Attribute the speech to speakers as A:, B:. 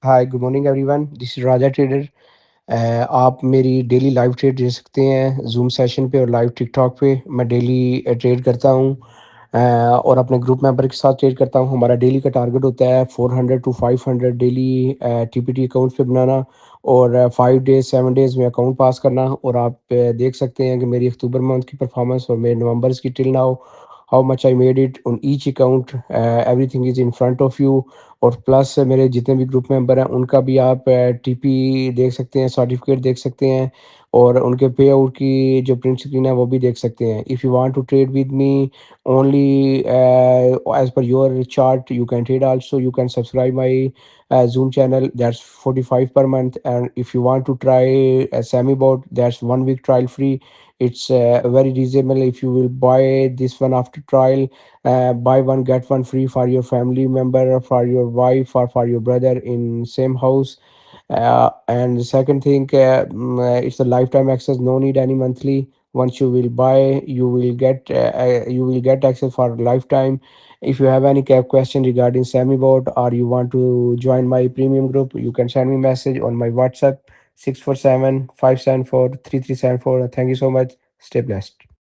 A: Hi good morning everyone, this is Raja trader. आप मेरी daily live trade दे सकते हैं जूम सेशन पे और लाइव टिकटॉक पे। मैं डेली ट्रेड करता हूँ और अपने ग्रुप मेंबर के साथ ट्रेड करता हूँ। हमारा डेली का टारगेट होता है 400 टू 500 डेली टीपीटी अकाउंट पे बनाना और 5 डेज 7 डेज में अकाउंट पास करना। और आप देख सकते हैं कि मेरी अक्टूबर मंथ की परफॉर्मेंस और मेरे नवंबर की till now how much I made it on each account. Everything is in front of you. और प्लस मेरे जितने भी ग्रुप मेंबर हैं उनका भी आप टीपी देख सकते हैं, सर्टिफिकेट देख सकते हैं और उनके पे आउट की जो प्रिंट स्क्रीन है वो भी देख सकते हैं। If you want to trade with me only as per your chart you can trade also. You can subscribe my Zoom channel, that's 45 per month. And if you want to try a semi bot, that's 1 week trial free. It's very reasonable. If you will buy this one after trial, buy one get one free for your family member, for your wife, or for your brother in same house. And the second thing, it's a lifetime access, no need any monthly. Once you will buy, you will get access for lifetime. If you have any question regarding SemiBot or you want to join my premium group, you can send me message on my WhatsApp 647 574 3374. Thank you so much. Stay blessed.